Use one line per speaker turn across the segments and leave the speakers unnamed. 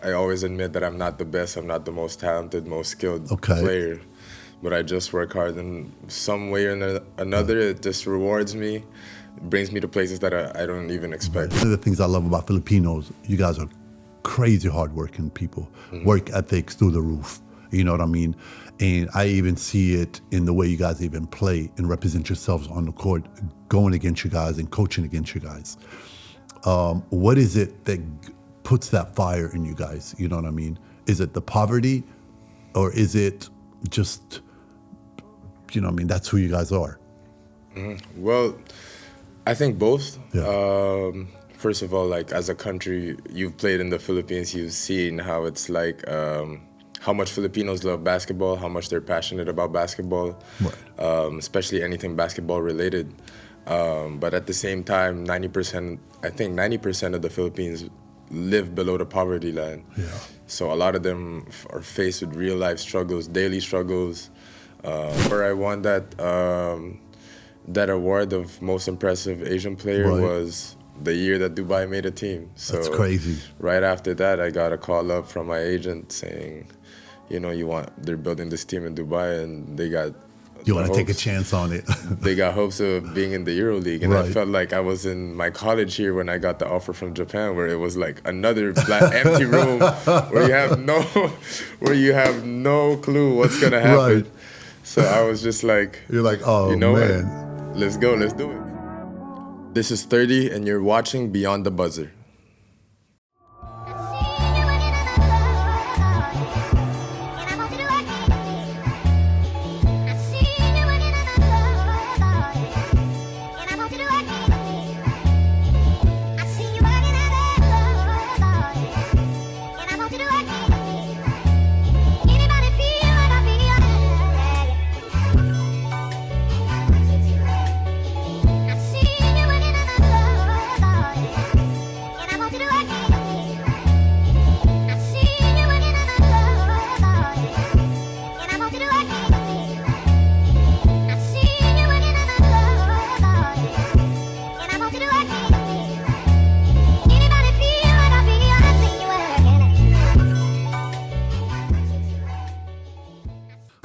I always admit that I'm not the best, I'm not the most talented, most skilled
Okay.
player, but I just work hard, and some way or another, it just rewards me, brings me to places that I don't even expect.
One of the things I love about Filipinos, you guys are crazy hardworking people. Work ethics through the roof. You know what I mean? And I even see it in the way you guys even play and represent yourselves on the court, going against you guys and coaching against you guys. What is it that puts that fire in you guys? You know what I mean? Is it the poverty, or is it just, you know what I mean, that's who you guys are?
Well, I think both.
Yeah.
First of all, like, as a country, you've played in the Philippines, you've seen how it's like, how much Filipinos love basketball, how much they're passionate about basketball,
Right.
especially anything basketball related. But at the same time, 90% of the Philippines live below the poverty line.
Yeah.
So a lot of them are faced with real life struggles, daily struggles. Where I won that award of most impressive Asian player
Right.
was the year that Dubai made a team. So
That's crazy.
right after that, I got a call up from my agent saying, they're building this team in Dubai, and they got
You want to take a
hopes-
chance on it.
They got hopes of being in the EuroLeague, and
Right.
I felt like I was in my college here when I got the offer from Japan, where it was like another empty room where you have no clue what's gonna happen.
Right.
So I was just like,
You're like, oh,
you know
man.
what? Let's go, let's do it. This is Thirdy, and you're watching Beyond the Buzzer.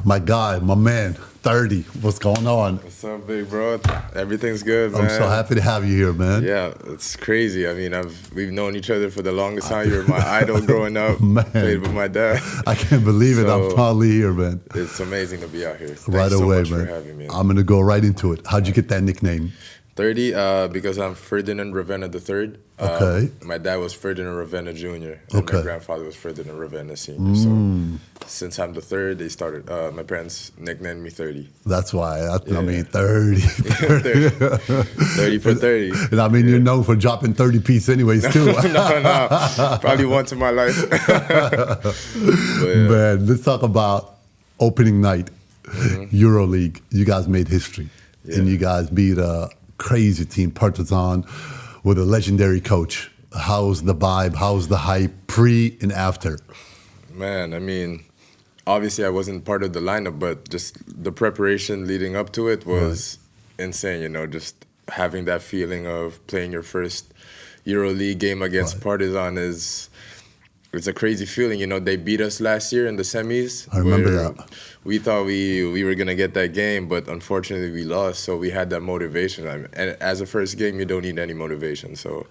My guy, my man, Thirdy. What's going on?
What's up, big bro? Everything's good, man.
I'm so happy to have you here, man.
Yeah, it's crazy. I mean, we've known each other for the longest time. You were my idol growing up.
Man.
Played with my dad.
I can't believe it. I'm
So-
finally here, man.
It's amazing to be out here. Thanks
Right
so
away,
much
man.
for having me.
I'm going to go right into it. How'd you get that nickname?
30, because I'm Ferdinand Ravena III.
Okay.
My dad was Ferdinand Ravena Jr. And
Okay.
my grandfather was Ferdinand Ravena Sr. So since I'm the third, they started, my parents nicknamed me 30.
That's why. I
Yeah.
mean, 30.
30. 30 for 30.
And I mean, you're known for dropping 30 piece anyways, too.
No. Probably once in my life. But, yeah.
Man, let's talk about opening night, EuroLeague. You guys made history.
Yeah.
And you guys beat a crazy team, Partizan, with a legendary coach. How's the vibe? How's the hype pre and after?
Man, I mean, obviously I wasn't part of the lineup, but just the preparation leading up to it was insane, just having that feeling of playing your first EuroLeague game against Partizan it's a crazy feeling. They beat us last year in the semis.
I remember
where
that.
We thought we were going to get that game, but unfortunately we lost, so we had that motivation. And as a first game, you don't need any motivation. So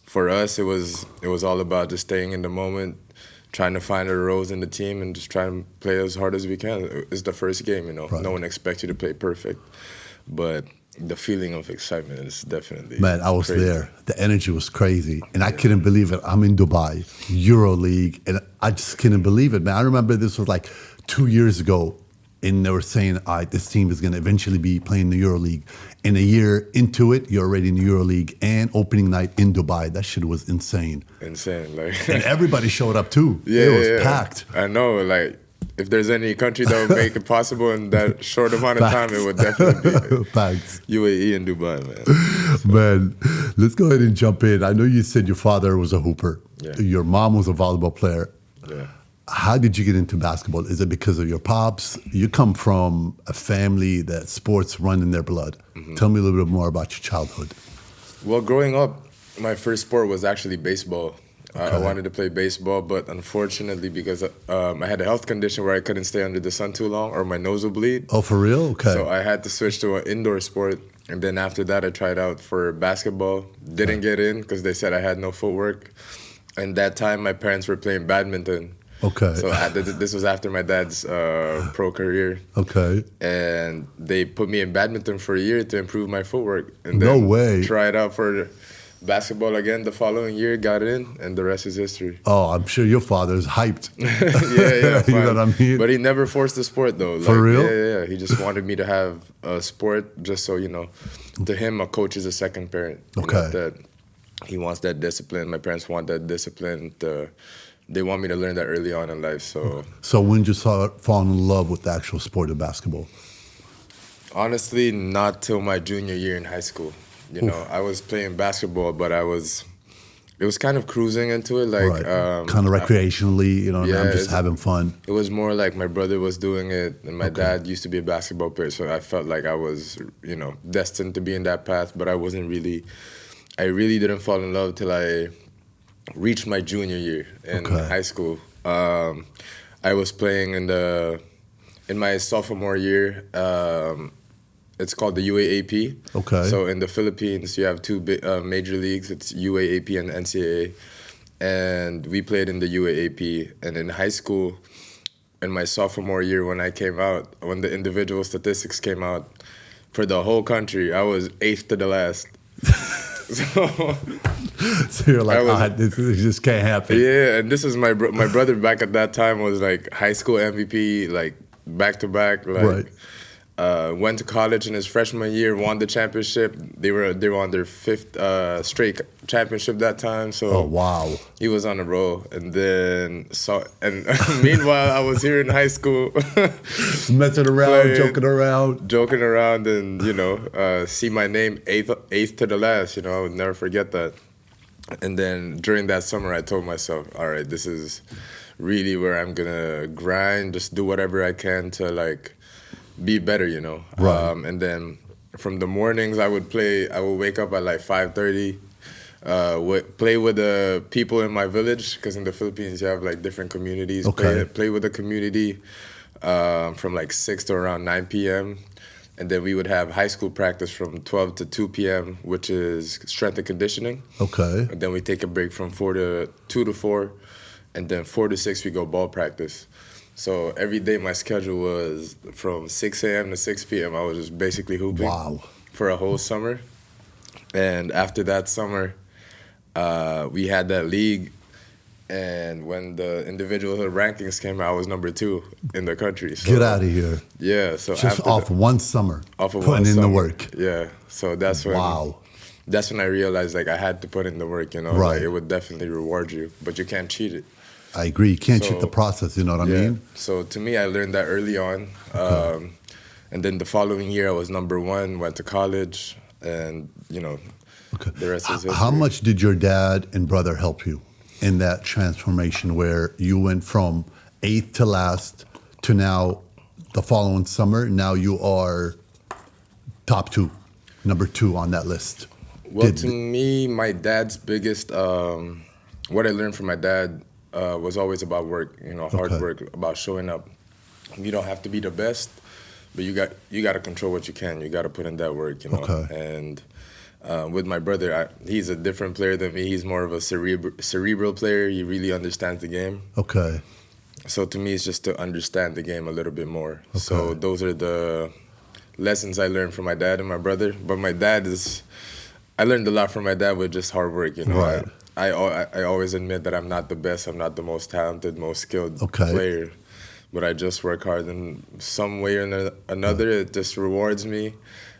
for us, it was all about just staying in the moment, trying to find our roles in the team, and just trying to play as hard as we can. It's the first game,
Right.
No one expects you to play perfect, but the feeling of excitement is definitely
Man, I was
crazy.
there. The energy was crazy. And I couldn't believe it. I'm in Dubai, EuroLeague, and I just couldn't believe it, man. I remember this was like 2 years ago, and they were saying, all right, this team is going to eventually be playing the EuroLeague. And a year into it, you're already in the EuroLeague and opening night in Dubai. That shit was insane.
Insane, like.
And everybody showed up too.
Yeah,
it was
yeah.
packed.
I know, like, if there's any country that would make it possible in that short amount of time, it would definitely be
Thanks.
UAE and Dubai, man.
Man, let's go ahead and jump in. I know you said your father was a hooper.
Yeah.
Your mom was a volleyball player.
Yeah.
How did you get into basketball? Is it because of your pops? You come from a family that sports run in their blood. Tell me a little bit more about your childhood.
Well, growing up, my first sport was actually baseball. I wanted to play baseball, but unfortunately, because I had a health condition where I couldn't stay under the sun too long or my nose would bleed.
Oh, for real? Okay.
So I had to switch to an indoor sport. And then after that, I tried out for basketball. Didn't get in because they said I had no footwork. And that time, my parents were playing badminton.
Okay.
So this was after my dad's pro career.
Okay.
And they put me in badminton for a year to improve my footwork. And
No
then
way.
Tried out for basketball again the following year, got in, and the rest is history.
Oh, I'm sure your father's hyped.
yeah,
You know what I mean?
But he never forced the sport, though.
For real?
Yeah. He just wanted me to have a sport just so, to him, a coach is a second parent.
Okay.
That he wants that discipline. My parents want that discipline. They want me to learn that early on in life.
So when did you fall in love with the actual sport of basketball?
Honestly, not till my junior year in high school. I was playing basketball, but it was kind of cruising into it, like
kind of recreationally, I'm just having fun.
It was more like my brother was doing it, and my dad used to be a basketball player, so I felt like I was, destined to be in that path. But I really didn't fall in love till I reached my junior year in high school. I was playing in my sophomore year. It's called the UAAP.
Okay.
So in the Philippines, you have two major leagues. It's UAAP and NCAA. And we played in the UAAP. And in high school, in my sophomore year when I came out, when the individual statistics came out, for the whole country, I was 8th to the last.
So you're like, this just can't happen.
Yeah, and this is my brother back at that time was like high school MVP, like back-to-back.
Right.
Went to college in his freshman year, won the championship. They were on their 5th straight championship that time. So
oh wow,
he was on a roll. And then meanwhile, I was here in high school,
messing around,
playing, joking around, and see my name eighth to the last. I would never forget that. And then during that summer, I told myself, all right, this is really where I'm gonna grind, just do whatever I can to be better,
Right.
And then from the mornings I would wake up at like 5:30, play with the people in my village, because in the Philippines you have like different communities.
Okay.
Play with the community from like 6 to around 9 p.m. And then we would have high school practice from 12 to 2 p.m., which is strength and conditioning.
Okay.
And then we take a break from 2 to 4, and then 4 to 6 we go ball practice. So every day my schedule was from 6 a.m. to 6 p.m. I was just basically hooping.
Wow.
For a whole summer. And after that summer, we had that league. And when the individual rankings came out, I was number 2 in the country. So,
get out of here.
Yeah. So
just off one summer.
Off of
putting
one
in
summer.
the work.
Yeah. So that's when.
Wow.
That's when I realized I had to put in the work.
Right.
It would definitely reward you, but you can't cheat it.
I agree. You can't cheat the process, you know what I mean?
So to me, I learned that early on.
Okay.
And then the following year, I was number 1, went to college, and,
Okay.
the rest is history.
How much did your dad and brother help you in that transformation where you went from 8th to last to now the following summer, now you are top 2, number 2 on that list?
Well, to me, my dad's biggest, what I learned from my dad was always about work, hard work, about showing up. You don't have to be the best, but you got to control what you can. You got to put in that work,
Okay.
And with my brother, he's a different player than me. He's more of a cerebral player. He really understands the game.
Okay.
So to me, it's just to understand the game a little bit more. Okay. So those are the lessons I learned from my dad and my brother. But I learned a lot from my dad with just hard work,
Right.
I always admit that I'm not the best, I'm not the most talented, most skilled player, but I just work hard, and some way or another, it just rewards me,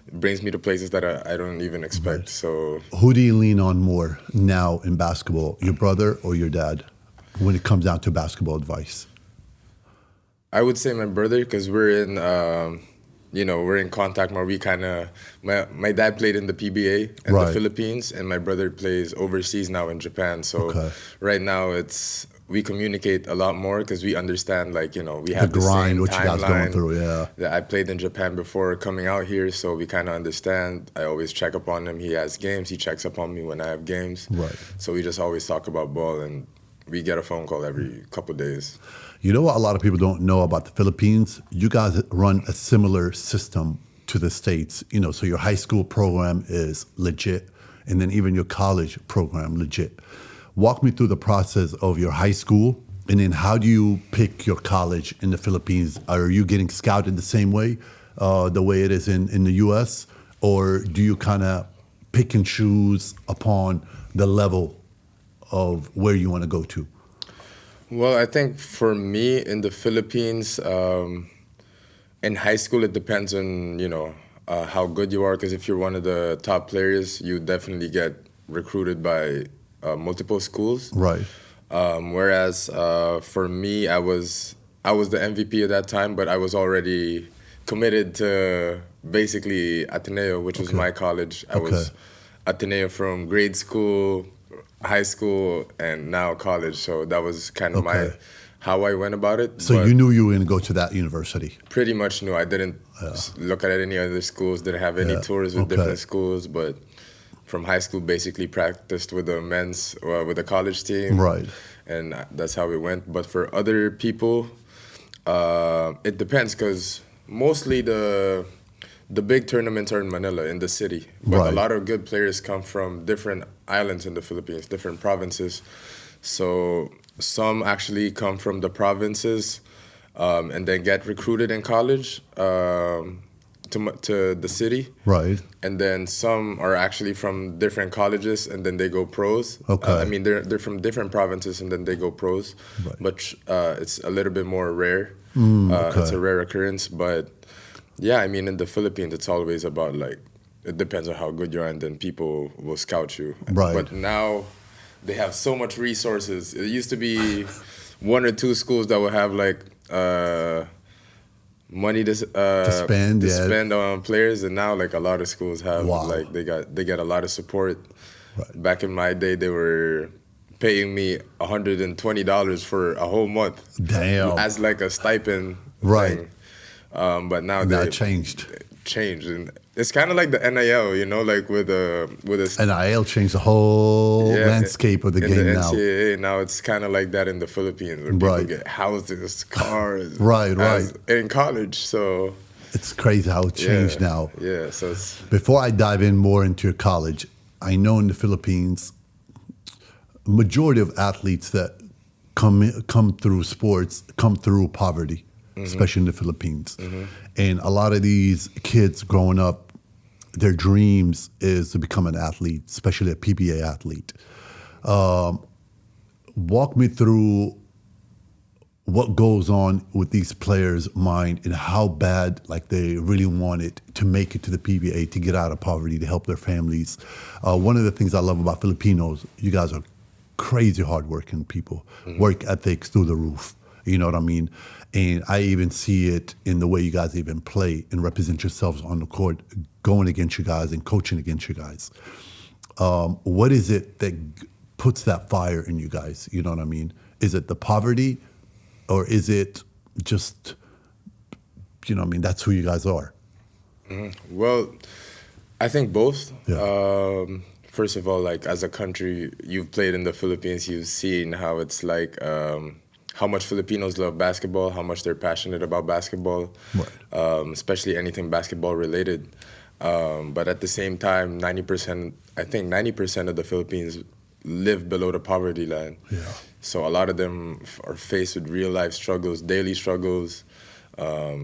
it brings me to places that I don't even expect. Right. So,
who do you lean on more now in basketball, your brother or your dad, when it comes down to basketball advice?
I would say my brother, because we're in we're in contact more. We kind of, my dad played in the PBA in the Philippines, and my brother plays overseas now in Japan. So right now we communicate a lot more because we understand, like, you know, we
The
have the
grind,
same
what you guys going
timeline.
through, yeah.
That I played in Japan before coming out here, so we kind of understand. I always check up on him. He has games. He checks up on me when I have games.
Right.
So we just always talk about ball, and we get a phone call every couple days.
You know what a lot of people don't know about the Philippines? You guys run a similar system to the States. You know, so your high school program is legit, and then even your college program legit. Walk me through the process of your high school, and then how do you pick your college in the Philippines? Are you getting scouted the same way, the way it is in the U.S., or do you kind of pick and choose upon the level of where you want to go to?
Well, I think for me in the Philippines, in high school, it depends on, you know, how good you are. Because if you're one of the top players, you definitely get recruited by multiple schools.
Right.
Whereas for me, I was the MVP at that time, but I was already committed to basically Ateneo, which was my college. I was Ateneo from grade school, high school, and now college. So that was kind of how I went about it.
So you knew you were going to go to that university?
Pretty much knew. I didn't look at any other schools, didn't have any tours with different schools, but from high school basically practiced with the men's, with the college team.
Right.
And that's how it went. But for other people, it depends, because mostly the big tournaments are in Manila, in the city. But a lot of good players come from different islands in the Philippines, different provinces. So some actually come from the provinces and then get recruited in college to the city.
Right.
And then some are actually from different colleges and then they go pros.
Okay.
I mean, they're from different provinces and then they go pros.
Right.
But it's a little bit more rare. It's a rare occurrence. But yeah, I mean, in the Philippines, it's always about, like, it depends on how good you are, and then people will scout you.
Right.
But now they have so much resources. It used to be one or two schools that would have, like, money to spend on players, and now, like, a lot of schools have like they get a lot of support.
Right.
Back in my day, they were paying me $120 for a whole month.
Damn.
As like a stipend.
Right.
Thing. But now
it changed.
And it's kind of like the NIL, you know, like with a
NIL changed the whole landscape of the game
the
now.
NCAA, now it's kind of like that in the Philippines, where people get houses, cars, in college. So
it's crazy how it changed now.
Yeah. So it's,
before I dive in more into your college, I know in the Philippines, majority of athletes that come through sports come through poverty. Especially in the Philippines. And a lot of these kids growing up, their dreams is to become an athlete, especially a PBA athlete. Walk me through what goes on with these players' mind and how bad, like, they really wanted to make it to the PBA, to get out of poverty, to help their families. One of the things I love about Filipinos, you guys are crazy hardworking people, work ethics through the roof. You know what I mean? And I even see it in the way you guys even play and represent yourselves on the court, going against you guys and coaching against you guys. What is it that puts that fire in you guys? You know what I mean? Is it the poverty, or is it just, you know what I mean, that's who you guys are?
Well, I think both.
Yeah.
First of all, like, as a country, you've played in the Philippines, you've seen how it's like, how much Filipinos love basketball, how much they're passionate about basketball, especially anything basketball related. But at the same time, 90% of the Philippines live below the poverty line.
Yeah.
So a lot of them are faced with real life struggles, daily struggles. A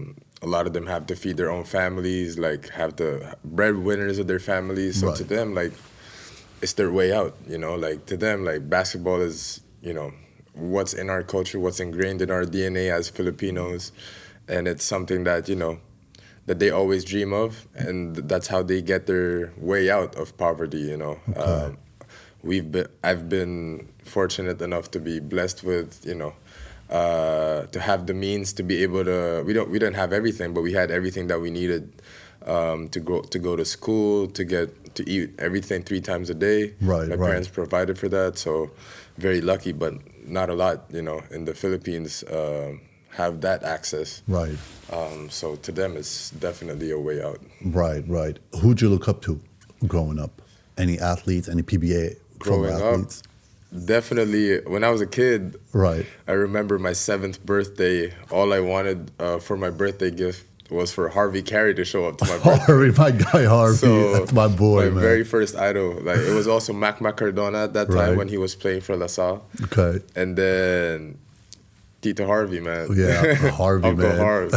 lot of them have to feed their own families, like, have the breadwinners of their families. So to them, like, it's their way out, you know? Like, to them, like, basketball is, you know, what's in our culture, what's ingrained in our DNA as Filipinos, and it's something that, you know, that they always dream of, and that's how they get their way out of poverty, you know. I've been fortunate enough to be blessed with, you know, to have the means to be able to. We don't have everything, but we had everything that we needed to go to school, to eat everything 3 times a day. My parents provided for that, so very lucky. But not a lot, in the Philippines have that access.
Right.
So to them, it's definitely a way out.
Right. Who'd you look up to growing up? Any athletes? Any PBA former
Growing up,
athletes?
definitely, when I was a kid,
Right.
I remember my 7th birthday, all I wanted for my birthday gift was for Harvey Carey to show up to my birthday.
Harvey, my guy Harvey,
So
that's my boy,
my
man.
very first idol. Like, it was also Mac Cardona at that time
Right.
when he was playing for La Salle.
Okay.
And then Tito Harvey, man.
Yeah, Harvey,
Uncle
man.
Harv.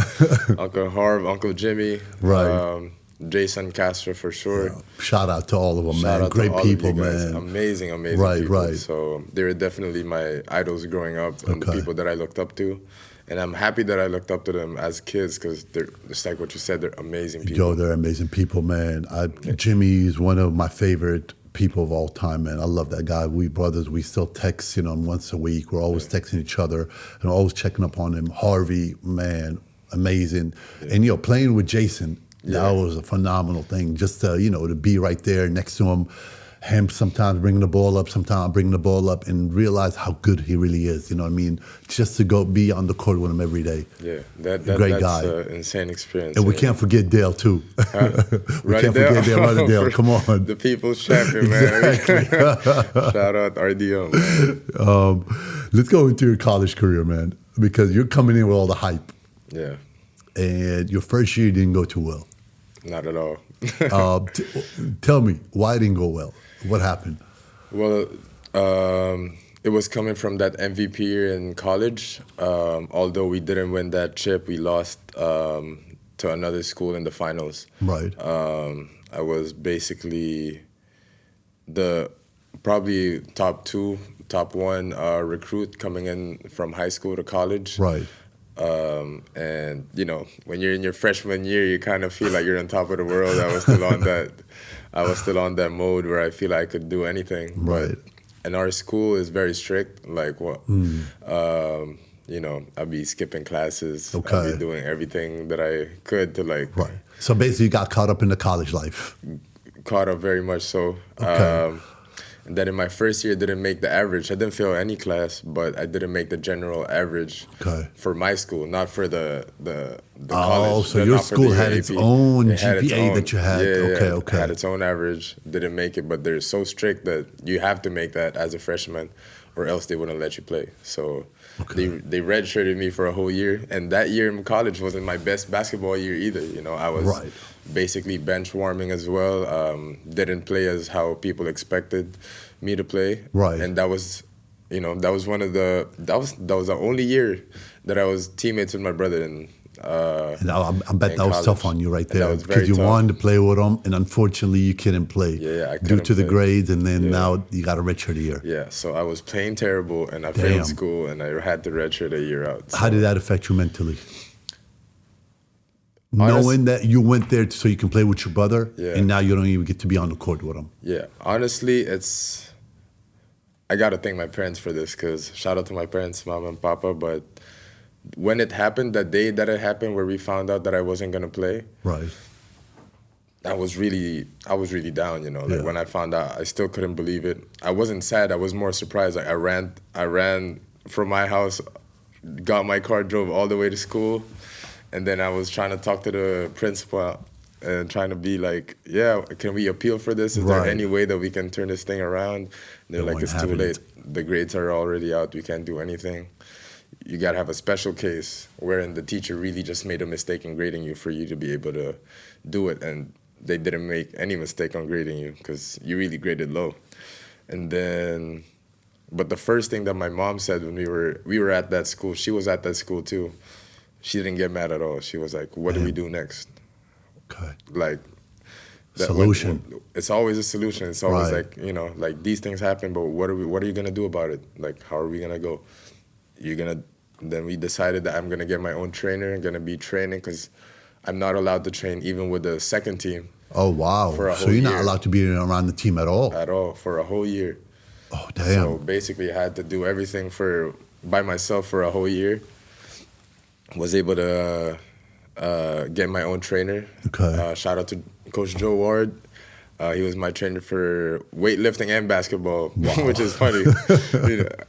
Uncle Harv, Uncle Jimmy.
Right.
Jason Castro for sure.
Shout out to all of them,
Shout
man.
out to
Great
all
people,
of you guys.
man.
Amazing
Right,
people.
right.
So they were definitely my idols growing up and the
Okay.
people that I looked up to. And I'm happy that I looked up to them as kids because they're just like what you said, they're amazing people.
Yo, they're amazing people, man. Jimmy's one of my favorite people of all time, man. I love that guy. We brothers, we still text, once a week. We're always texting each other and always checking up on him. Harvey, man, amazing. Yeah. And, playing with Jason, that was a phenomenal thing. Just, to be right there next to him sometimes bringing the ball up, sometimes bringing the ball up, and realize how good he really is. You know what I mean? Just to go be on the court with him every day.
Yeah,
great
that's
guy.
An insane experience.
And we can't forget Dale, too. We can't forget Dale. Runnerdale. Come on.
The people's champion, man.
Exactly.
Shout out RDO, man.
Let's go into your college career, man, because you're coming in with all the hype.
Yeah.
And your first year didn't go too well.
Not at all.
Tell me, why it didn't go well? What happened?
Well, it was coming from that MVP year in college. Although we didn't win that chip, we lost to another school in the finals.
Right.
I was basically the probably top 2, top 1 recruit coming in from high school to college.
Right.
And when you're in your freshman year, you kind of feel like you're on top of the world. I was still on that mode where I feel like I could do anything.
Right.
And our school is very strict. Like what? I'd be skipping classes.
Okay.
I'd be doing everything that I could to like.
Right. So basically, you got caught up in the college life.
Caught up very much so.
Okay.
And then in my first year, I didn't make the average. I didn't fail any class, but I didn't make the general average for my school, not for the college.
Oh, so your school had its own GPA that you had.
Yeah,
Okay.
Had its own average. Didn't make it, but they're so strict that you have to make that as a freshman, or else they wouldn't let you play. So they redshirted me for a whole year, and that year in college wasn't my best basketball year either. I was basically bench warming as well. Didn't play as how people expected me to play.
Right.
And that was one of the that was the only year that I was teammates with my brother and
I bet that was tough on you right there
because
you wanted to play with him, and unfortunately you couldn't play
I couldn't
due to the
play.
grades, and then now you got a redshirt a year.
Yeah, so I was playing terrible, and I failed school, and I had to redshirt a year out. So.
How did that affect you mentally? Knowing that you went there so you can play with your brother, and now you don't even get to be on the court with him.
Yeah, honestly, I got to thank my parents for this, because shout out to my parents, mom and papa, but when it happened, that day that it happened where we found out that I wasn't going to play,
right?
I was really down, when I found out, I still couldn't believe it. I wasn't sad, I was more surprised. Like I ran from my house, got my car, drove all the way to school, and then I was trying to talk to the principal and trying to be like, yeah, can we appeal for this? Is there any way that we can turn this thing around? And they're like, it's too late. The grades are already out. We can't do anything. You got to have a special case wherein the teacher really just made a mistake in grading you for you to be able to do it. And they didn't make any mistake on grading you because you really graded low. And then, but the first thing that my mom said when we were at that school, she was at that school too. She didn't get mad at all. She was like, what do we do next?
Okay.
Like,
solution.
It's always a solution. It's always like, like these things happen, but what are you going to do about it? Like, how are we going to go? Then we decided that I'm going to get my own trainer. I'm going to be training because I'm not allowed to train even with the second team.
Oh, wow. So you're not allowed to be around the team at all?
At all, for a whole year.
Oh, damn.
So basically I had to do everything by myself for a whole year. Was able to get my own trainer.
Okay.
Shout out to Coach Joe Ward. He was my trainer for weightlifting and basketball, which is funny.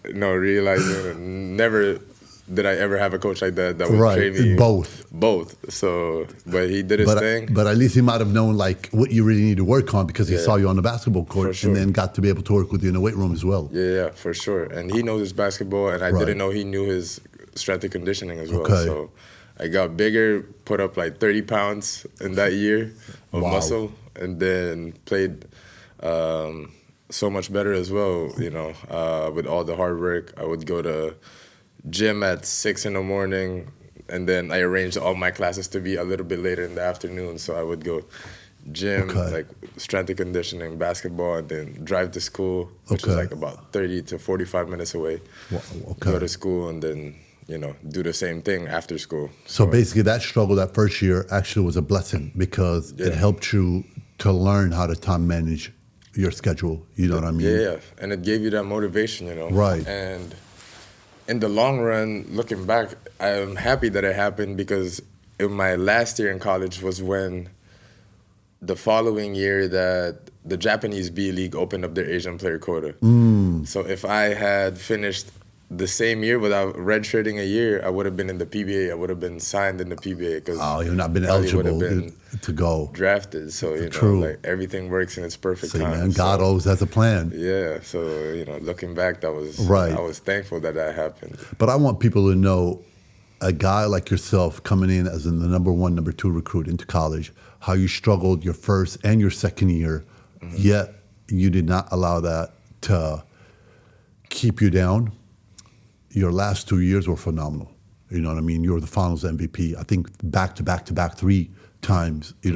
Realizing never did I ever have a coach like that would train me both. So, but he did his thing.
But at least he might have known like what you really need to work on because he saw you on the basketball court and then got to be able to work with you in the weight room as well.
Yeah, for sure. And he knows his basketball, and I didn't know he knew his strength and conditioning as well. So I got bigger, put up like 30 pounds in that year of muscle, and then played so much better as well, with all the hard work. I would go to gym at 6 in the morning, and then I arranged all my classes to be a little bit later in the afternoon. So I would go gym, like strength and conditioning, basketball, and then drive to school, which is like about 30 to 45 minutes away. Go to school and then, do the same thing after school.
So basically that struggle that first year actually was a blessing because it helped you to learn how to time manage your schedule. You know what I mean?
Yeah, and it gave you that motivation,
Right.
And in the long run, looking back, I'm happy that it happened because in my last year in college was when the following year that the Japanese B.League opened up their Asian player quota. So if I had finished the same year without redshirting a year, I would have been in the PBA. I would have been signed in the PBA.
You've not been eligible to go.
Drafted. So, like everything works in its perfect time.
Man, God always has a plan.
Yeah. So, looking back, I was thankful that happened.
But I want people to know a guy like yourself coming in as in the number 1, number 2 recruit into college, how you struggled your first and your second year, yet you did not allow that to keep you down. Your last 2 years were phenomenal. You know what I mean? You were the finals MVP. I think back to back to back 3 times. 3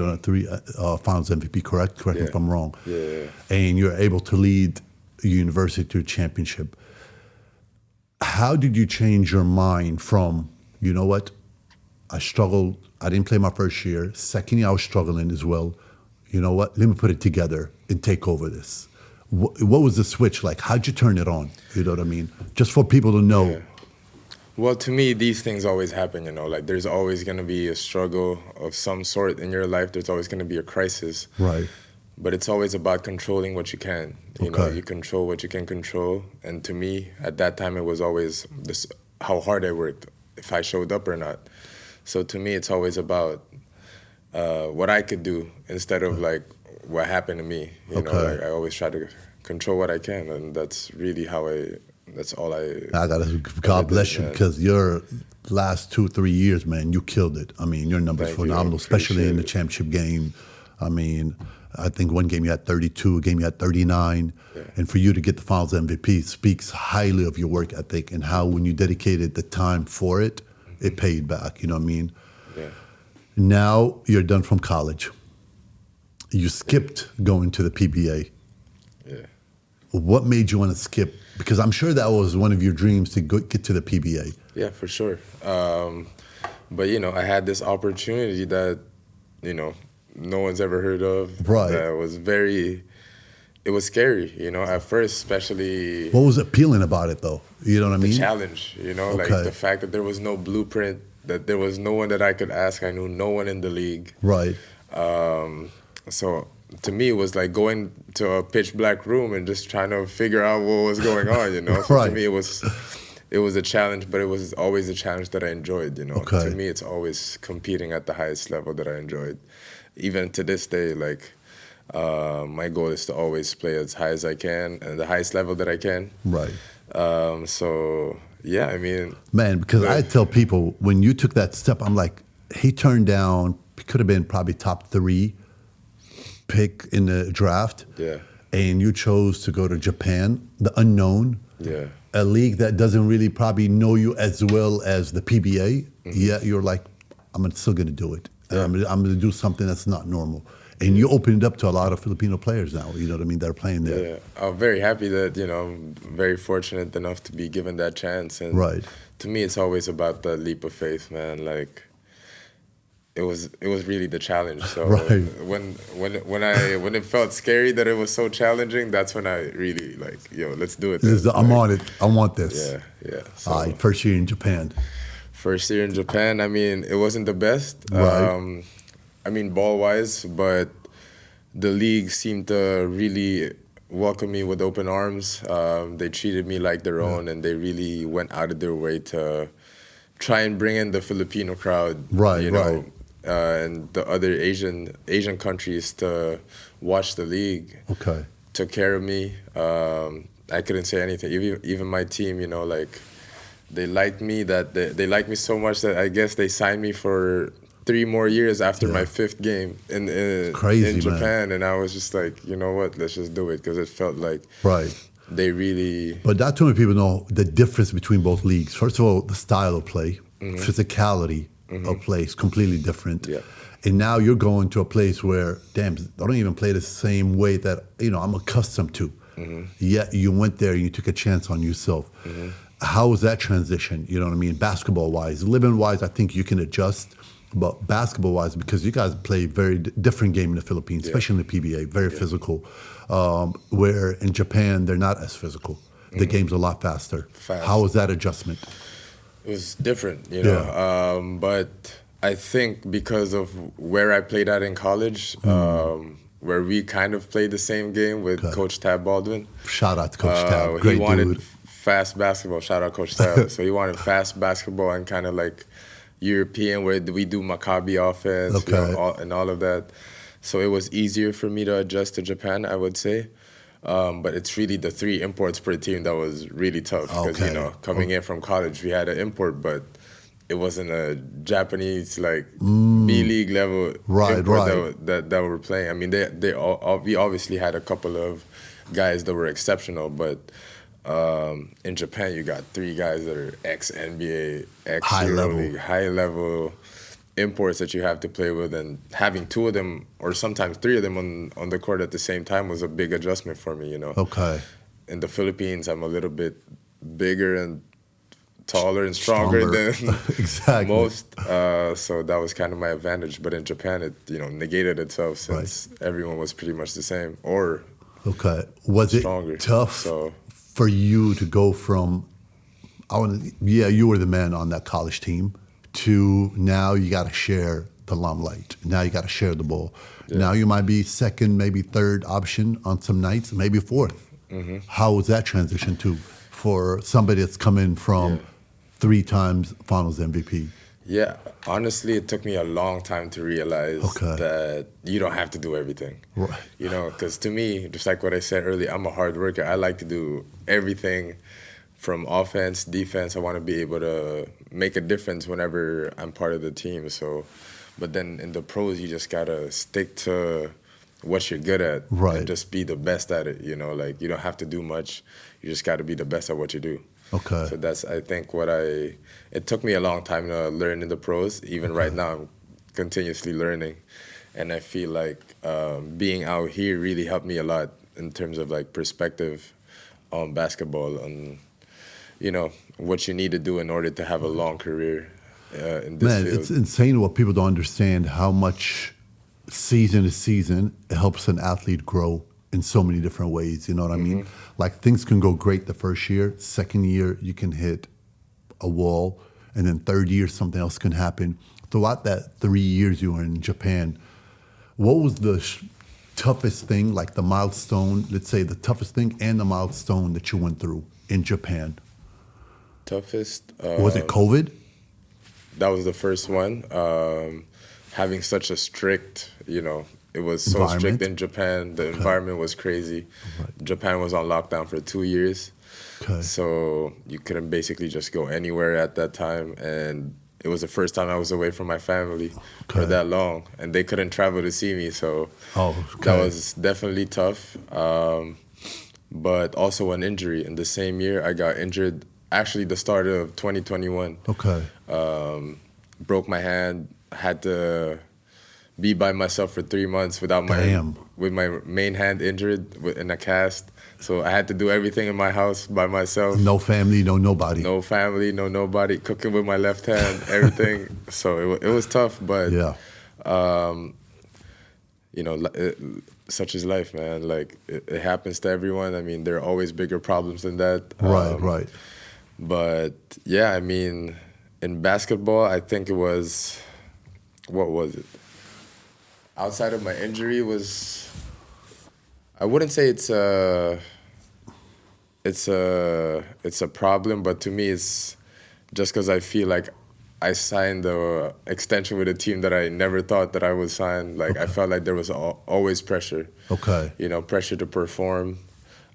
finals MVP, correct? Correct me if I'm wrong.
Yeah.
And you're able to lead a university to a championship. How did you change your mind from, you know what, I struggled, I didn't play my first year. Second year, I was struggling as well. You know what, let me put it together and take over this. What was the switch like? How'd you turn it on? You know what I mean? Just for people to know.
Yeah. Well, to me, these things always happen, like there's always going to be a struggle of some sort in your life. There's always going to be a crisis.
Right.
But it's always about controlling what you can. You know, you control what you can control. And to me, at that time, it was always this, how hard I worked, if I showed up or not. So to me, it's always about what I could do instead of like what happened to me. You know, like I always try to control what I can, and that's really how that's all I
gotta, God bless you, because your last 2-3 years, man, you killed it. I mean, your numbers phenomenal, especially in the championship game. I mean, I think one game you had 32, a game you had 39. And for you to get the finals MVP speaks highly of your work ethic and how when you dedicated the time for it, it paid back, you know what I mean?
Yeah.
Now you're done from college. You skipped going to the PBA.
Yeah.
What made you want to skip? Because I'm sure that was one of your dreams to get to the PBA.
Yeah, for sure. But, I had this opportunity that, no one's ever heard of.
Right.
That was it was scary, at first, especially.
What was appealing about it, though? You know what I mean?
The challenge, like the fact that there was no blueprint, that there was no one that I could ask. I knew no one in the league.
Right.
So to me, it was like going to a pitch black room and just trying to figure out what was going on, So to me, it was a challenge, but it was always a challenge that I enjoyed, To me, it's always competing at the highest level that I enjoyed. Even to this day, like, my goal is to always play as high as I can and the highest level that I can.
Right.
So, yeah, I mean.
Man, because I tell people, when you took that step, I'm like, he turned down, could have been probably top 3 pick in the draft.
Yeah.
And you chose to go to Japan, the unknown.
Yeah.
A league that doesn't really probably know you as well as the PBA. Yeah, you're like, I'm still going to do it. Yeah. I'm going to do something that's not normal. And you opened it up to a lot of Filipino players now, you know what I mean, that are playing there.
Yeah, I'm very happy that, I'm very fortunate enough to be given that chance. And to me, it's always about the leap of faith, man. Like, it was really the challenge. So when it felt scary that it was so challenging, that's when I really like, let's do it.
I'm on it. I want this.
Yeah. So,
all right, first year in Japan.
First year in Japan, I mean, it wasn't the best.
Right.
I mean, ball-wise, but the league seemed to really welcome me with open arms. They treated me like their own, and they really went out of their way to try and bring in the Filipino crowd,
Right,
you know, and the other Asian countries to watch the league.
Okay.
Took care of me. I couldn't say anything. Even my team, you know, like they liked me. That they liked me so much that I guess they signed me for 3 more years after my 5th game in Japan, and I was just like, you know what, let's just do it, because it felt like they really.
But not too many people know the difference between both leagues. First of all, the style of play, physicality of play is completely different.
Yeah.
And now you're going to a place where, damn, they don't even play the same way that, you know, I'm accustomed to. Yet you went there and you took a chance on yourself. How was that transition? You know what I mean? Basketball-wise. Living-wise, I think you can adjust. But basketball-wise, because you guys play very different game in the Philippines, especially in the PBA, very physical. Where in Japan, they're not as physical. The game's a lot faster. How was that adjustment?
It was different, you know. But I think because of where I played at in college, where we kind of played the same game with Coach Tab Baldwin.
Shout out to Coach Tab, great
he wanted
dude.
Fast basketball. Shout out Coach Tab. So he wanted fast basketball and kind of like European, where we do Maccabi offense, you know, and all of that. So it was easier for me to adjust to Japan, I would say. But it's really the 3 imports per team that was really tough, because you know, coming in from college, we had an import, but it wasn't a Japanese like B.League level import that were playing. I mean, we obviously had a couple of guys that were exceptional, but in Japan, you got 3 guys that are ex-NBA, ex-EuroLeague, high-level imports that you have to play with, and having 2 of them, or sometimes 3 of them on the court at the same time was a big adjustment for me, you know. In the Philippines, I'm a little bit bigger and taller and stronger than most, so that was kind of my advantage. But in Japan, it, you know, negated itself, since everyone was pretty much the same, or
was
stronger.
It tough for you to go from, you were the man on that college team, to now you got to share the limelight. Now you got to share the ball. Now you might be 2nd, maybe 3rd option on some nights, maybe 4th. How was that transition too, for somebody that's come in from 3 times Finals MVP?
Yeah, honestly, it took me a long time to realize that you don't have to do everything. You know, because to me, just like what I said earlier, I'm a hard worker. I like to do everything from offense, defense. I want to be able to make a difference whenever I'm part of the team. So, but then in the pros, you just got to stick to what you're good at and just be the best at it. You know, like you don't have to do much. You just got to be the best at what you do. So that's, I think, it took me a long time to learn in the pros. Even right now, I'm continuously learning. And I feel like being out here really helped me a lot in terms of like perspective on basketball, and, you know, what you need to do in order to have a long career in this field.
It's insane what people don't understand, how much season to season it helps an athlete grow in so many different ways, you know what I mean? Like things can go great the first year, 2nd year you can hit a wall, and then 3rd year something else can happen. Throughout that 3 years you were in Japan, what was the toughest thing, like the milestone, let's say the toughest thing and the milestone that you went through in Japan?
Toughest?
Was it COVID?
That was the first one. Having such a strict, you know, it was so strict in Japan. The environment was crazy. Japan was on lockdown for 2 years. So you couldn't basically just go anywhere at that time. And it was the first time I was away from my family for that long. And they couldn't travel to see me. So that was definitely tough. But also an injury. In the same year, I got injured, actually the start of 2021. Broke my hand, had to be by myself for 3 months with my main hand injured in a cast. So I had to do everything in my house by myself.
No family, no nobody.
No family, no nobody. Cooking with my left hand, everything. So it was tough, but you know, such is life, man. Like it happens to everyone. I mean, there are always bigger problems than that.
Right.
But yeah, I mean, in basketball, I think it was, what was it? Outside of my injury was I wouldn't say it's a problem, but to me it's just because I feel like I signed the extension with a team that I never thought that I would sign. Like I felt like there was always pressure.
Okay.
You know, pressure to perform,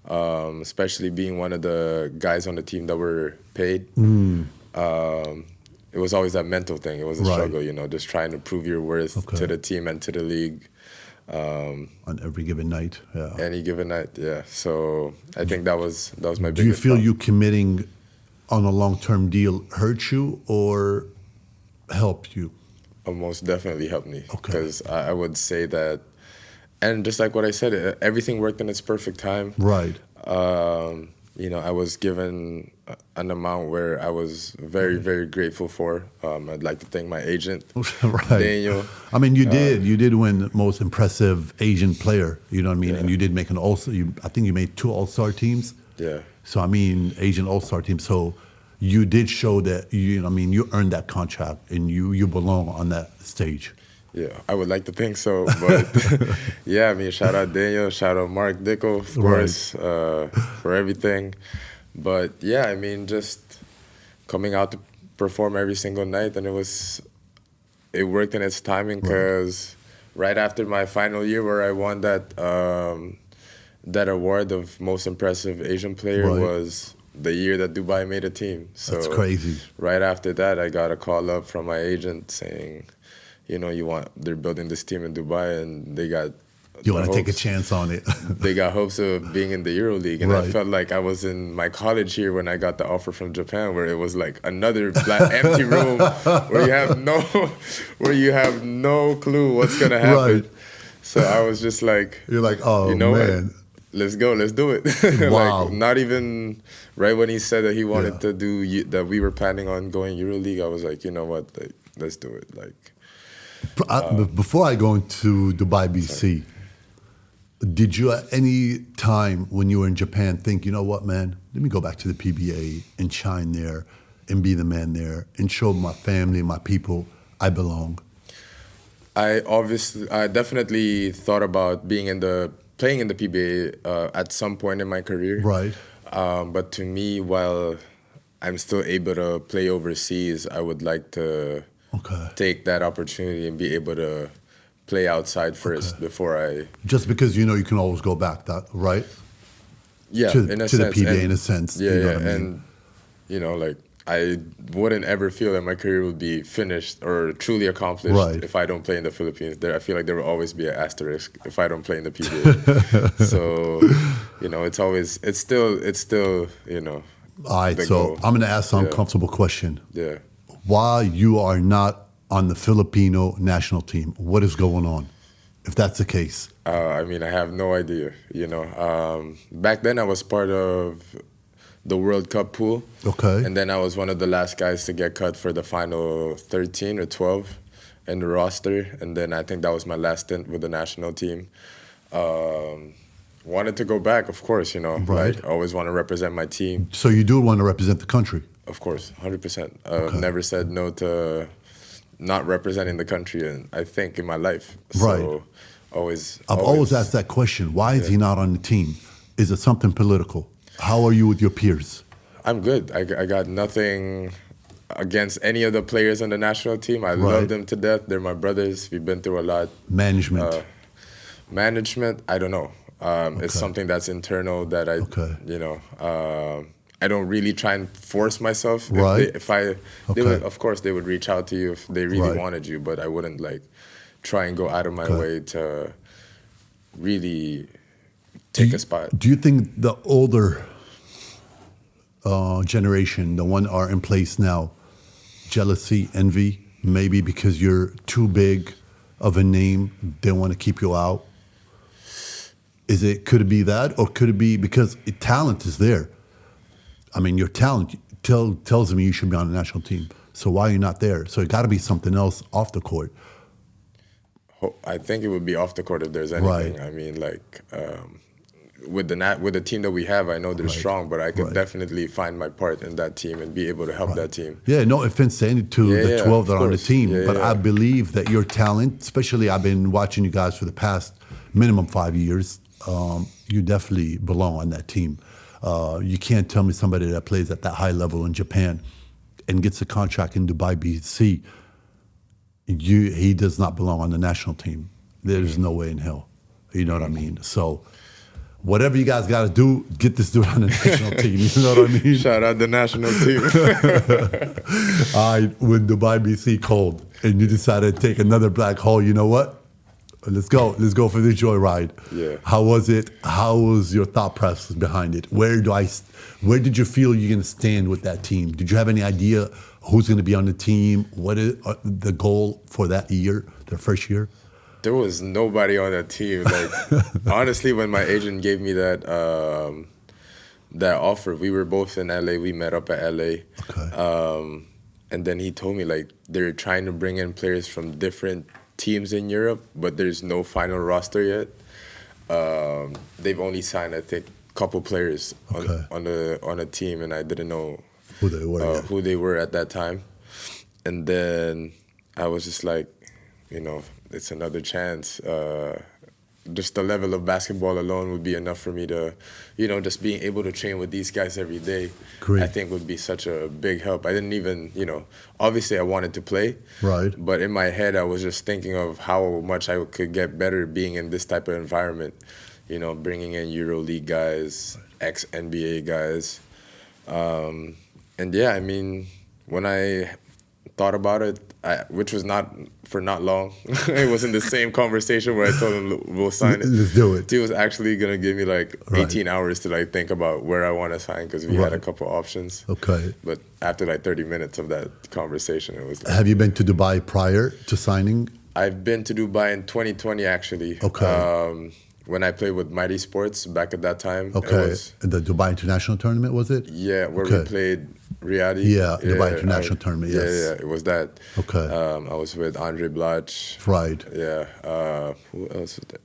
especially being one of the guys on the team that were paid. It was always that mental thing. It was a struggle, you know, just trying to prove your worth to the team and to the league.
On every given night, yeah.
Any given night, yeah. So I think that was my biggest
Do you feel
problem.
you committing on a long-term deal hurt you or helped you?
Most definitely helped me.
Okay.
Because I would say that, and just like what I said, everything worked in its perfect time.
Right.
You know, I was given an amount where I was very, very grateful for. I'd like to thank my agent,
Right.
Daniel.
I mean, you did win most impressive Asian player. You know what I mean?
Yeah.
And you did make an I think you made 2 All-Star teams.
Yeah.
So I mean, Asian All-Star team. So you did show that you know, I mean, you earned that contract and you belong on that stage.
Yeah, I would like to think so, but yeah, I mean, shout out Daniel, shout out Mark Dickel, of course, for everything. But yeah, I mean, just coming out to perform every single night, and it worked in its timing because right after my final year where I won that award of most impressive Asian player was the year that Dubai made a team. So
that's crazy.
Right after that, I got a call up from my agent saying, you know, they're building this team in Dubai, and they got.
You want to take a chance on it.
They got hopes of being in the EuroLeague, and I felt like I was in my college here when I got the offer from Japan, where it was like another empty room where you have no clue what's gonna happen. Right. So I was just like,
you're like, oh,
you know
man,
what? Let's go, let's do it.
Wow.
Like not even right when he said that he wanted to do that, we were planning on going EuroLeague. I was like, you know what, like, let's do it, like.
Before I go into Dubai, BC, did you at any time when you were in Japan think, you know what, man, let me go back to the PBA and shine there and be the man there and show my family, my people, I belong?
I definitely thought about playing in the PBA at some point in my career.
Right.
But to me, while I'm still able to play overseas, I would like to take that opportunity and be able to play outside first before I.
Just because you know you can always go back, right?
Yeah,
to
in a
to
sense.
the PBA
and,
in a sense.
Yeah,
you know
yeah,
what I mean?
and you know, like I wouldn't ever feel that my career would be finished or truly accomplished if I don't play in the Philippines. I feel like there will always be an asterisk if I don't play in the PBA. So, you know, it's still, you know.
All right, so I'm going to ask an uncomfortable question.
Yeah.
Why you are not on the Filipino national team? What is going on, if that's the case?
I mean, I have no idea, you know. Back then I was part of the World Cup pool.
Okay.
And then I was one of the last guys to get cut for the final 13 or 12 in the roster. And then I think that was my last stint with the national team. Wanted to go back, of course, you know.
Right.
Like, I always want to represent my team.
So you do want to represent the country?
Of course, 100%. Never said no to not representing the country, and I think in my life. So
I've always asked that question. Why is he not on the team? Is it something political? How are you with your peers?
I'm good. I got nothing against any of the players on the national team. I love them to death. They're my brothers. We've been through a lot.
Management?
Management, I don't know. It's something that's internal that you know, I don't really try and force myself. Of course, they would reach out to you if they really wanted you, but I wouldn't like try and go out of my way to really take a spot.
Do you think the older generation, the one are in place now, jealousy, envy, maybe because you're too big of a name, they want to keep you out? Could it be that, or could it be because talent is there? I mean, your talent tells me you should be on the national team. So why are you not there? So it got to be something else off the court.
I think it would be off the court if there's anything. I mean, like with the team that we have, I know they're strong, but I could definitely find my part in that team and be able to help that team.
Yeah, no offense to the 12 that are on the team, but I believe that your talent, especially I've been watching you guys for the past minimum 5 years, you definitely belong on that team. You can't tell me somebody that plays at that high level in Japan and gets a contract in Dubai BC, he does not belong on the national team. There's no way in hell. You know what I mean? So whatever you guys got to do, get this dude on the national team. You know what I mean?
Shout out the national team.
When Dubai BC called and you decided to take another black hole, you know what? Let's go. Let's go for the joyride.
Yeah.
How was it? How was your thought process behind it? Where did you feel you're going to stand with that team? Did you have any idea who's going to be on the team? What is the goal for that year, their first year?
There was nobody on that team. Like, honestly, when my agent gave me that offer, we were both in LA. We met up at LA.
Okay.
And then he told me, like, they're trying to bring in players from different teams in Europe, but there's no final roster yet. They've only signed, I think, a couple players on a team, and I didn't know
who they were
at that time. And then I was just like, you know, it's another chance. Just the level of basketball alone would be enough for me to, you know, just being able to train with these guys every day,
Great.
I think would be such a big help. I didn't even, you know, obviously I wanted to play.
Right.
But in my head, I was just thinking of how much I could get better being in this type of environment, you know, bringing in EuroLeague guys, ex-NBA guys. And yeah, I mean, when I thought about it, which was not long. It wasn't the same conversation where I told him we'll sign it.
Let's do it.
He was actually gonna give me like 18 hours to like think about where I want to sign because we had a couple options.
Okay.
But after like 30 minutes of that conversation, it was like,
Have you been to Dubai prior to signing?
I've been to Dubai in 2020 actually.
Okay.
When I played with Mighty Sports back at that time.
Okay. The Dubai International Tournament, was it?
Yeah, where we played Riyadh.
Yeah, Dubai International Tournament, yes.
Yeah, it was that.
Okay.
I was with Andre Blach.
Right.
Yeah. Who else was there?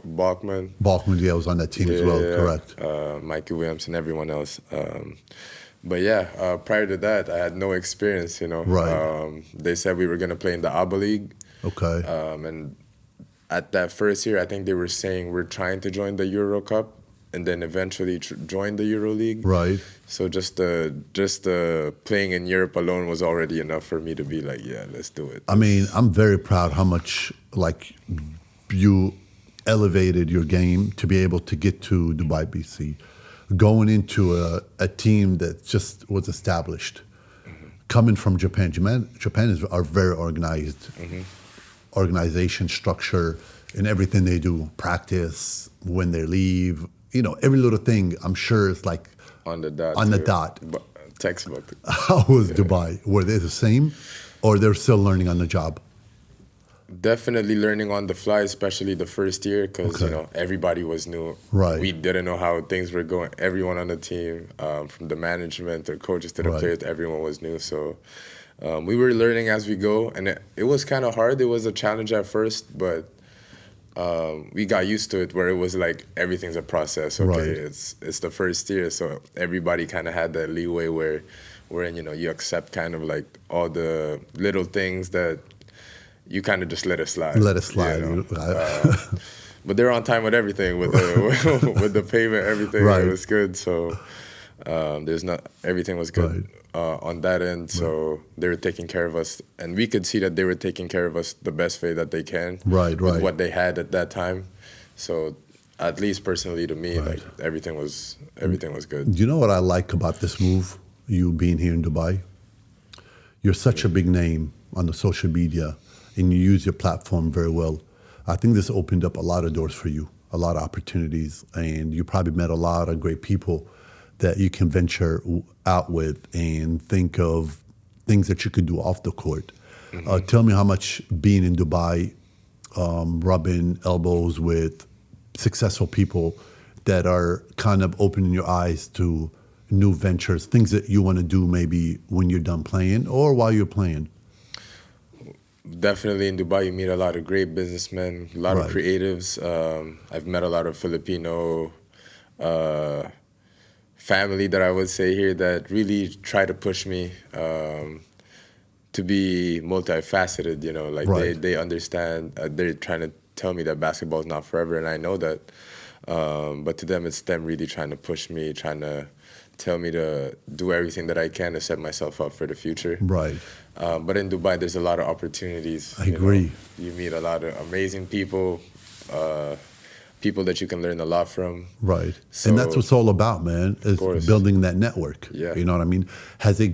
Bachman.
Bachman, yeah, was on that team as well, correct.
Mikey Williams and everyone else. But yeah, prior to that, I had no experience, you know.
Right.
They said we were going to play in the B.League.
Okay.
And at that first year, I think they were saying we're trying to join the Euro Cup and then eventually join the EuroLeague.
Right.
So just the playing in Europe alone was already enough for me to be like, yeah, let's do it.
I mean, I'm very proud how much like you elevated your game to be able to get to Dubai BC, going into a team that just was established. Coming from Japan are very organized. Organization, structure, and everything they do, practice, when they leave, you know, every little thing, I'm sure it's like
on the dot. Textbook.
How was Dubai? Were they the same, or they're still learning on the job?
Definitely learning on the fly, especially the first year, because you know everybody was new.
Right.
We didn't know how things were going. Everyone on the team, from the management, the coaches to the players, everyone was new. So we were learning as we go, and it was kind of hard. It was a challenge at first, but we got used to it where it was like everything's a process. Okay, it's the first year, so everybody kind of had that leeway wherein, you know, you accept kind of like all the little things that you kind of just let it slide.
Let it slide.
You know? But they're on time with everything, with the with the payment, everything. It was good. So everything was good on that end. So they were taking care of us, and we could see that they were taking care of us the best way that they can. With what they had at that time. So at least personally to me, like everything was good.
You know what I like about this move? You being here in Dubai, you're such a big name on the social media, and you use your platform very well. I think this opened up a lot of doors for you, a lot of opportunities, and you probably met a lot of great people that you can venture out with and think of things that you could do off the court. Tell me how much being in Dubai, rubbing elbows with successful people that are kind of opening your eyes to new ventures, things that you want to do maybe when you're done playing or while you're playing.
Definitely in Dubai, you meet a lot of great businessmen, a lot of creatives. I've met a lot of Filipino family that I would say here that really try to push me to be multifaceted, you know, like they understand, they're trying to tell me that basketball is not forever, and I know that. But to them, it's them really trying to push me, trying to tell me to do everything that I can to set myself up for the future.
Right.
But in Dubai, there's a lot of opportunities.
I agree.
You meet a lot of amazing people, people that you can learn a lot from.
Right.
So,
and that's what it's all about, man, is building that network.
Yeah.
You know what I mean? Has it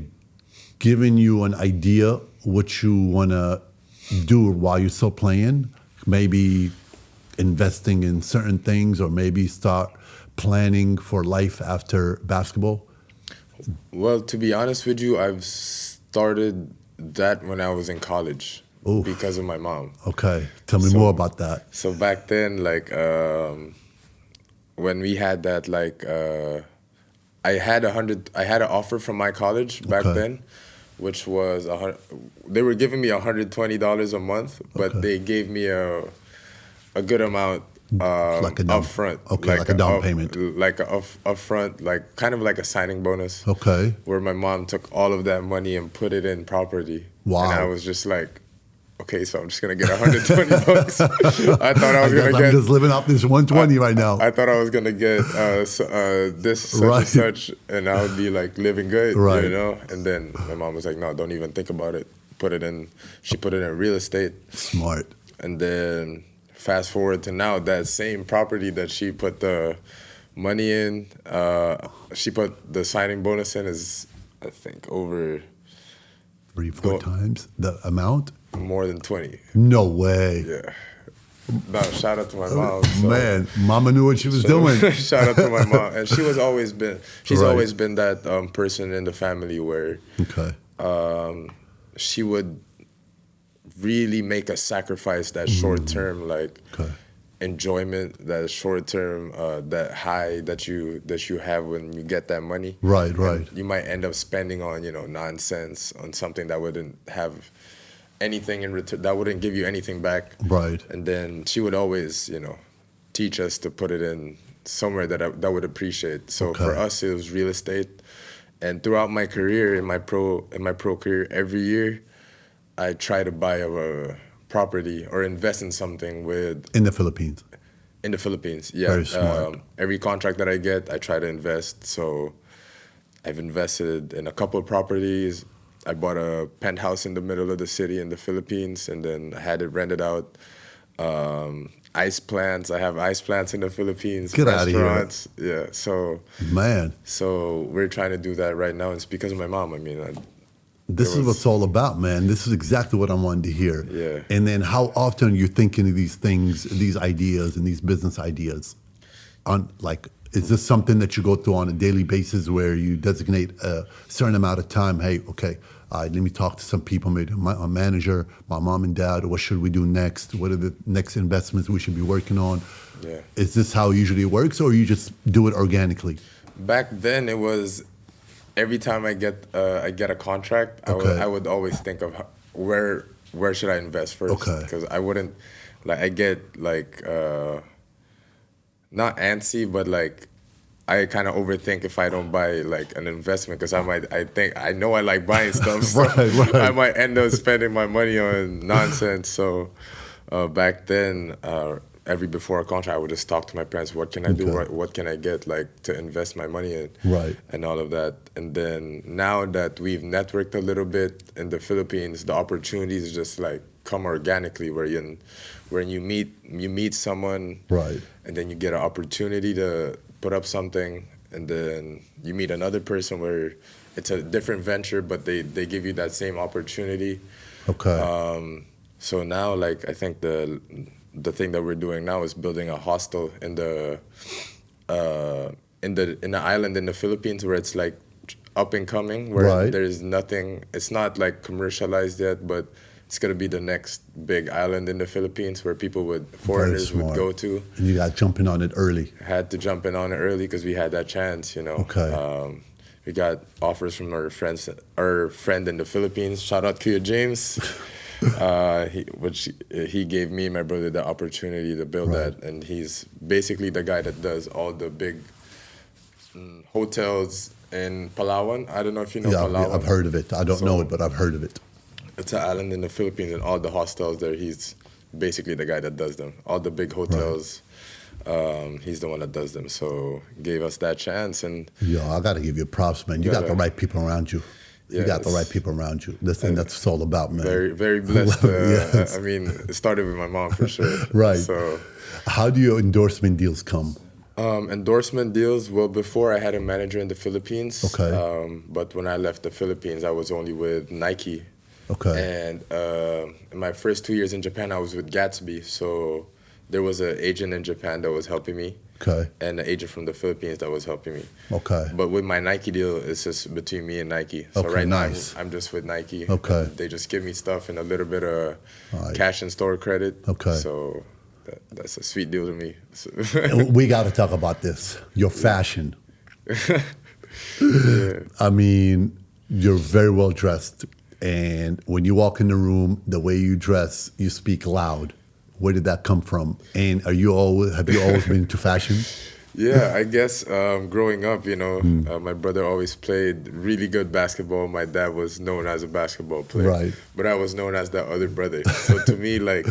given you an idea what you want to do while you're still playing? Maybe investing in certain things, or maybe start planning for life after basketball?
Well, to be honest with you, I've started that when I was in college.
Oof.
Because of my mom.
Okay, tell me more about that.
So back then, like when we had that, like I had an offer from my college back then, which was they were giving me $120 a month, but they gave me a good amount
like a down,
upfront.
Okay, like a down payment.
Like upfront, like kind of like a signing bonus.
Okay.
Where my mom took all of that money and put it in property.
Wow.
And I was just like, okay, so I'm just gonna get $120. I thought I was gonna get.
I'm just living off this 120 right now.
I thought I was gonna get this such and such, and I would be like living good, you know. And then my mom was like, "No, don't even think about it. Put it in." She put it in real estate.
Smart.
And then fast forward to now, that same property that she put the money in, she put the signing bonus in, is I think over
3-4 times the amount.
More than 20.
No way.
Yeah. No, shout out to my mom. So.
Man, mama knew what she was doing.
Shout out to my mom. And she's always been that person in the family where she would really make a sacrifice that short term, like enjoyment, that short term, that high that you have when you get that money.
Right.
And you might end up spending on, nonsense, on something that wouldn't have anything in return, that wouldn't give you anything back.
Right.
And then she would always, teach us to put it in somewhere that would appreciate. So for us, it was real estate. And throughout my career, in my pro career, every year, I try to buy a property or invest in something
in the Philippines.
In the Philippines, yeah.
Very smart.
Every contract that I get, I try to invest. So I've invested in a couple of properties. I bought a penthouse in the middle of the city in the Philippines, and then I had it rented out. Ice plants. I have ice plants in the Philippines.
Get out of here.
Yeah. So
man.
So we're trying to do that right now. It's because of my mom. I mean,
this is what it's all about, man. This is exactly what I wanted to hear.
Yeah.
And then how often are you thinking of these things, these ideas, and these business ideas? Is this something that you go through on a daily basis where you designate a certain amount of time? Hey, okay, let me talk to some people, maybe a manager, my mom and dad. What should we do next? What are the next investments we should be working on?
Yeah.
Is this how it usually works, or you just do it organically?
Back then, it was every time I get a contract, I would always think of where should I invest first?
Okay.
Because I wouldn't I get not antsy, but I kind of overthink if I don't buy an investment, because I know I like buying stuff, so
right.
I might end up spending my money on nonsense. So back then, before a contract, I would just talk to my parents, what can I do, what can I get to invest my money in, and all of that. And then now that we've networked a little bit in the Philippines, the opportunities just come organically, when you meet someone, and then you get an opportunity to put up something, and then you meet another person where it's a different venture, but they give you that same opportunity. So now, I think the thing that we're doing now is building a hostel in the island in the Philippines, where it's up and coming, where there's nothing. It's not commercialized yet, but it's gonna be the next big island in the Philippines where foreigners would go to.
And you got jumping on it early.
Had to jump in on it early because we had that chance, We got offers from our friend in the Philippines. Shout out Kuya James. He gave me and my brother the opportunity to build that, and he's basically the guy that does all the big hotels in Palawan. I don't know if you know Palawan.
I've heard of it. I don't know it, but I've heard of it.
It's an island in the Philippines, and all the hostels there, he's basically the guy that does them. All the big hotels, He's the one that does them, so gave us that chance. And
Yo, I got to give you props, man. You got the right people around you. You got the right people around you. That's it's all about, man.
Very, very blessed.
Yes.
I mean, it started with my mom for sure.
Right.
So,
how do your endorsement deals come?
Endorsement deals, well, before I had a manager in the Philippines.
Okay.
But when I left the Philippines, I was only with Nike.
Okay.
And in my first 2 years in Japan, I was with Gatsby. So there was an agent in Japan that was helping me.
Okay.
And an agent from the Philippines that was helping me.
Okay.
But with my Nike deal, it's just between me and Nike. So
Okay,
right
nice.
now, I'm just with Nike.
Okay.
They just give me stuff and a little bit of
Right.
cash and store credit.
Okay.
So that's a sweet deal to me. So
We got to talk about this. Your fashion.
yeah.
I mean, you're very well dressed. And when you walk in the room, the way you dress, you speak loud. Where did that come from? And have you always been into fashion?
Yeah, I guess growing up, my brother always played really good basketball. My dad was known as a basketball player.
Right.
But I was known as that other brother. So to me, like,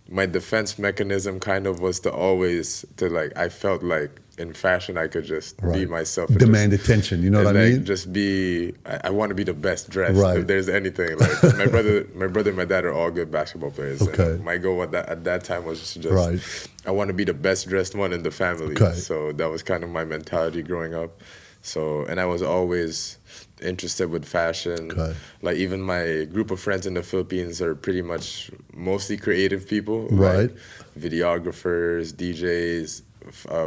my defense mechanism kind of was I felt like in fashion I could just be myself. And
demand attention, you know what I mean?
Just be, I want to be the best dressed.
Right.
If there's anything, like my brother and my dad are all good basketball players.
Okay.
And my goal at that time was just,
Right.
I want to be the best dressed one in the family.
Okay.
So that was kind of my mentality growing up. So, and I was always interested with fashion.
Okay.
Like even my group of friends in the Philippines are pretty much mostly creative people.
Right.
Like videographers, DJs,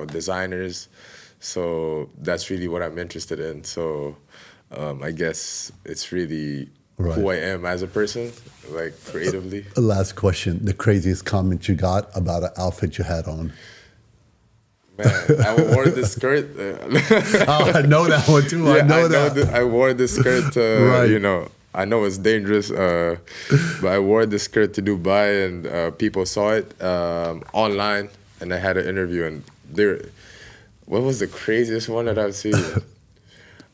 designers. So that's really what I'm interested in. So I guess it's really who I am as a person, like creatively.
Last question. The craziest comment you got about an outfit you had on?
Man, I wore this skirt.
Oh, I know that one too.
Yeah,
I know that.
I wore this skirt to,
Right.
I know it's dangerous, but I wore this skirt to Dubai and people saw it online and I had an interview and what was the craziest one that I've seen?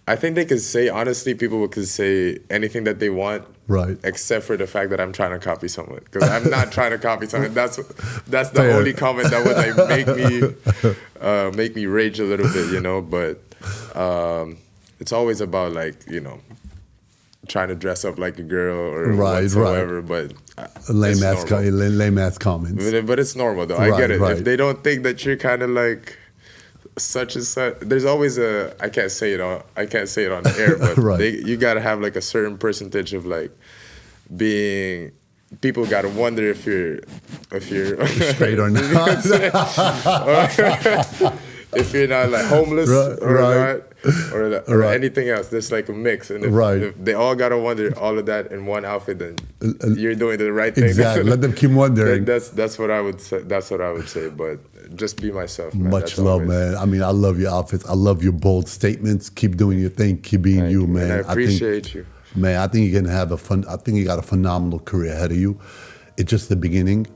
I think they could say, honestly, people could say anything that they want,
right?
Except for the fact that I'm trying to copy someone. Because I'm not trying to copy someone. That's the
Fair.
only comment that would like make me rage a little bit, But it's always about trying to dress up like a girl or whatsoever. But
lame ass comments.
But it's normal though. I get it. If they don't think that you're kind of like such and such, there's always I can't say it on the air, but you gotta have like a certain percentage of like being. People gotta wonder if you're
straight or not,
if you're not like homeless or not, or anything else. There's like a mix, and if they all gotta wonder all of that in one outfit, then you're doing the right thing.
Exactly. Let them keep wondering.
That's what I would say. That's what I would say. But just be myself, man.
Much love, man. I mean, I love your outfits. I love your bold statements. Keep doing your thing. Keep being you, man.
And I appreciate you.
Man, I think you're gonna have I think you got a phenomenal career ahead of you. It's just the beginning.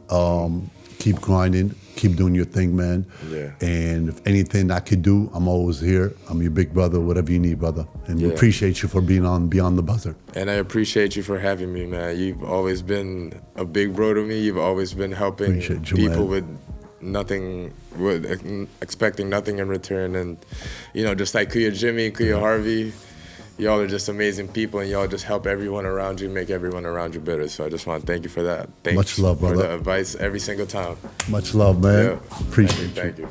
Keep grinding. Keep doing your thing, man.
Yeah.
And if anything I could do, I'm always here. I'm your big brother, whatever you need, brother. And we appreciate you for being on Beyond the Buzzer.
And I appreciate you for having me, man. You've always been a big bro to me. You've always been helping people with nothing, expecting nothing in return. And, just like Kuya Jimmy, Kuya Harvey, y'all are just amazing people, and y'all just help everyone around you, make everyone around you better. So I just want to thank you for that. Thanks
Much love, brother.
For the advice every single time.
Much love, man.
Yeah.
Appreciate you.
Thank you.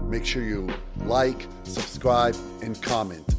Make sure you like, subscribe, and comment.